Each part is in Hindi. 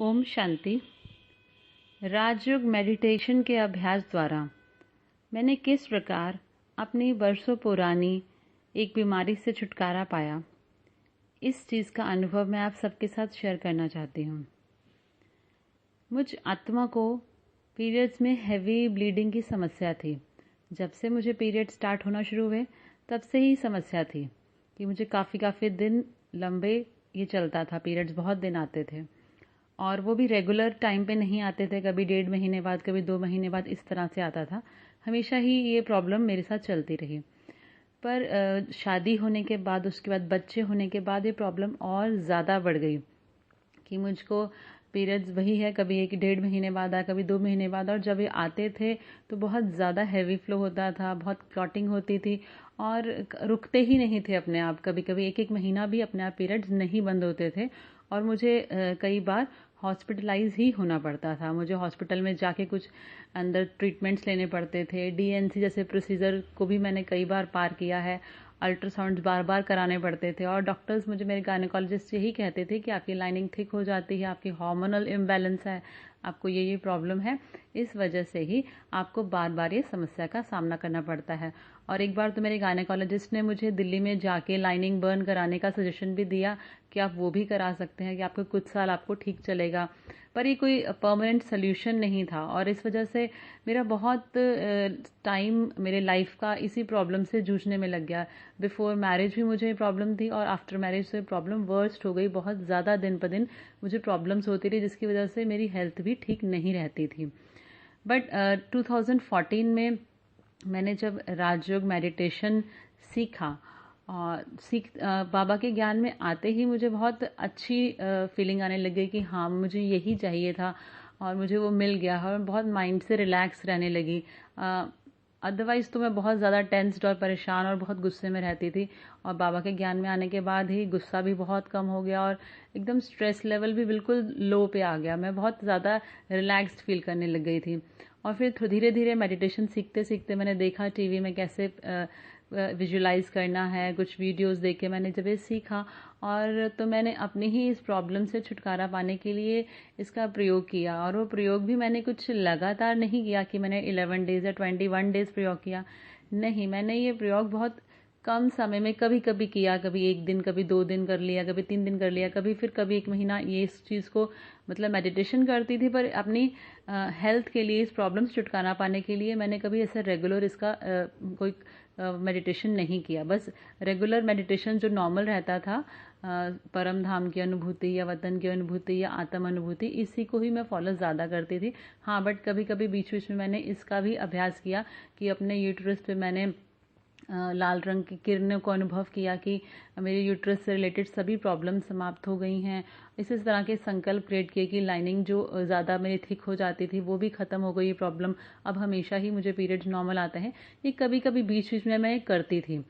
ओम शांति। राजयोग मेडिटेशन के अभ्यास द्वारा मैंने किस प्रकार अपनी वर्षों पुरानी एक बीमारी से छुटकारा पाया, इस चीज़ का अनुभव मैं आप सबके साथ शेयर करना चाहती हूँ। मुझ आत्मा को पीरियड्स में हैवी ब्लीडिंग की समस्या थी। जब से मुझे पीरियड स्टार्ट होना शुरू हुए तब से ही समस्या थी कि मुझे काफ़ी दिन लंबे ये चलता था, पीरियड्स बहुत दिन आते थे और वो भी रेगुलर टाइम पे नहीं आते थे। कभी 1.5 महीने बाद, कभी 2 महीने बाद, इस तरह से आता था। हमेशा ही ये प्रॉब्लम मेरे साथ चलती रही। पर शादी होने के बाद, उसके बाद बच्चे होने के बाद ये प्रॉब्लम और ज़्यादा बढ़ गई कि मुझको पीरियड्स वही है, कभी 1-1.5 महीने बाद आया, कभी 2 महीने बाद, और जब ये आते थे तो बहुत ज़्यादा हैवी फ्लो होता था, बहुत क्लॉटिंग होती थी और रुकते ही नहीं थे अपने आप। कभी कभी 1-1 महीना भी अपने आप पीरियड्स नहीं बंद होते थे और मुझे कई बार हॉस्पिटलाइज ही होना पड़ता था। मुझे हॉस्पिटल में जाके कुछ अंदर ट्रीटमेंट्स लेने पड़ते थे। डीएनसी जैसे प्रोसीजर को भी मैंने कई बार पार किया है। अल्ट्रासाउंड बार बार कराने पड़ते थे और डॉक्टर्स, मुझे मेरे गायनेकोलॉजिस्ट यही कहते थे कि आपकी लाइनिंग थिक हो जाती है, आपकी हार्मोनल इम्बैलेंस है, आपको ये प्रॉब्लम है, इस वजह से ही आपको बार बार ये समस्या का सामना करना पड़ता है। और एक बार तो मेरे गायनेकोलॉजिस्ट ने मुझे दिल्ली में जाके लाइनिंग बर्न कराने का सजेशन भी दिया कि आप वो भी करा सकते हैं, कि आपको कुछ साल आपको ठीक चलेगा। पर ये कोई परमानेंट सोल्यूशन नहीं था और इस वजह से मेरा बहुत टाइम मेरे लाइफ का इसी प्रॉब्लम से जूझने में लग गया। बिफोर मैरिज भी मुझे प्रॉब्लम थी और आफ्टर मैरिज से प्रॉब्लम वर्स्ट हो गई। बहुत ज़्यादा दिन पर दिन मुझे प्रॉब्लम्स होती रही, जिसकी वजह से मेरी हेल्थ भी ठीक नहीं रहती थी। बट 2014 में मैंने जब राजयोग मेडिटेशन सीखा और बाबा के ज्ञान में आते ही मुझे बहुत अच्छी फीलिंग आने लग गई कि हाँ, मुझे यही चाहिए था और मुझे वो मिल गया और बहुत माइंड से रिलैक्स रहने लगी। अदरवाइज़ तो मैं बहुत ज़्यादा टेंस्ड और परेशान और बहुत गुस्से में रहती थी और बाबा के ज्ञान में आने के बाद ही गुस्सा भी बहुत कम हो गया और एकदम स्ट्रेस लेवल भी बिल्कुल लो पे आ गया। मैं बहुत ज़्यादा रिलैक्स्ड फील करने लग गई थी। और फिर धीरे धीरे मेडिटेशन सीखते सीखते मैंने देखा टीवी में कैसे विजुलाइज करना है, कुछ वीडियोस देख के मैंने जब ये सीखा और तो मैंने अपनी ही इस प्रॉब्लम से छुटकारा पाने के लिए इसका प्रयोग किया। और वो प्रयोग भी मैंने कुछ लगातार नहीं किया कि मैंने 11 डेज या 21 डेज प्रयोग किया। नहीं, मैंने ये प्रयोग बहुत कम समय में कभी कभी किया। कभी 1 दिन, कभी 2 दिन कर लिया, कभी 3 दिन कर लिया, कभी 1 महीना ये इस चीज़ को मतलब मेडिटेशन करती थी। पर अपनी हेल्थ के लिए, इस प्रॉब्लम से छुटकारा पाने के लिए मैंने कभी ऐसा रेगुलर इसका कोई मेडिटेशन नहीं किया। बस रेगुलर मेडिटेशन जो नॉर्मल रहता था, परम धाम की अनुभूति या वतन की अनुभूति या आत्म अनुभूति, इसी को ही मैं फॉलो ज़्यादा करती थी। हाँ, बट कभी कभी बीच बीच में मैंने इसका भी अभ्यास किया कि अपने यूट्रस पे मैंने लाल रंग की किरणों को अनुभव किया कि मेरे यूट्रस से रिलेटेड सभी प्रॉब्लम समाप्त हो गई हैं। इसी तरह के संकल्प क्रिएट किए कि लाइनिंग जो ज़्यादा मेरी थिक हो जाती थी वो भी ख़त्म हो गई प्रॉब्लम। अब हमेशा ही मुझे पीरियड्स नॉर्मल आते हैं। ये कभी कभी बीच बीच में मैं करती थी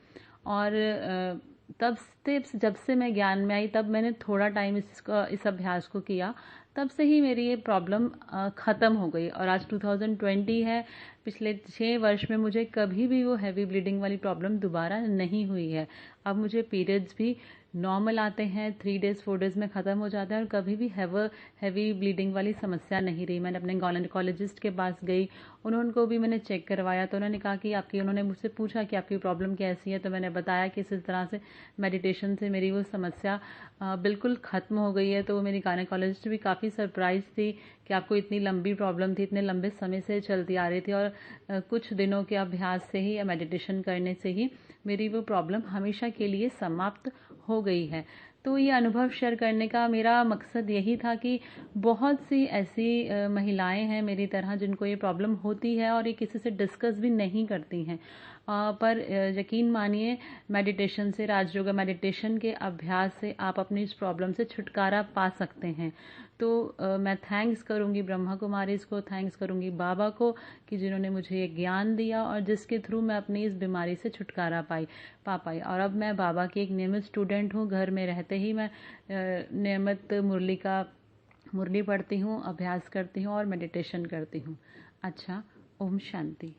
और तब से जब से मैं ज्ञान में आई तब मैंने थोड़ा टाइम इस अभ्यास को किया, तब से ही मेरी ये प्रॉब्लम ख़त्म हो गई। और आज 2020 है, पिछले 6 वर्ष में मुझे कभी भी वो हैवी ब्लीडिंग वाली प्रॉब्लम दोबारा नहीं हुई है। अब मुझे पीरियड्स भी नॉर्मल आते हैं, 3 डेज 4 डेज में ख़त्म हो जाते हैं और कभी भी हैवी ब्लीडिंग वाली समस्या नहीं रही। मैंने अपने गायनेकोलॉजिस्ट के पास गई, उनको भी मैंने चेक करवाया तो उन्होंने कहा कि आपकी, उन्होंने मुझसे पूछा कि आपकी प्रॉब्लम कैसी है, तो मैंने बताया कि इस तरह से मेडिटेशन से मेरी वो समस्या बिल्कुल ख़त्म हो गई है। तो मेरी गायनेकोलॉजिस्ट भी काफ़ी सरप्राइज थी कि आपको इतनी लंबी प्रॉब्लम थी, इतने लंबे समय से चलती आ रही थी और कुछ दिनों के अभ्यास से ही या मेडिटेशन करने से ही मेरी वो प्रॉब्लम हमेशा के लिए समाप्त हो गई है। तो ये अनुभव शेयर करने का मेरा मकसद यही था कि बहुत सी ऐसी महिलाएं हैं मेरी तरह जिनको ये प्रॉब्लम होती है और ये किसी से डिस्कस भी नहीं करती हैं। पर यकीन मानिए, मेडिटेशन से, राजयोग मेडिटेशन के अभ्यास से आप अपनी इस प्रॉब्लम से छुटकारा पा सकते हैं। तो मैं थैंक्स करूंगी ब्रह्मा कुमारीज को, थैंक्स करूंगी बाबा को कि जिन्होंने मुझे ये ज्ञान दिया और जिसके थ्रू मैं अपनी इस बीमारी से छुटकारा पा पाई। और अब मैं बाबा की एक नियमित स्टूडेंट हूँ। घर में रहते ही मैं नियमित मुरली पढ़ती हूँ, अभ्यास करती हूँ और मेडिटेशन करती हूँ। अच्छा, ओम शांति।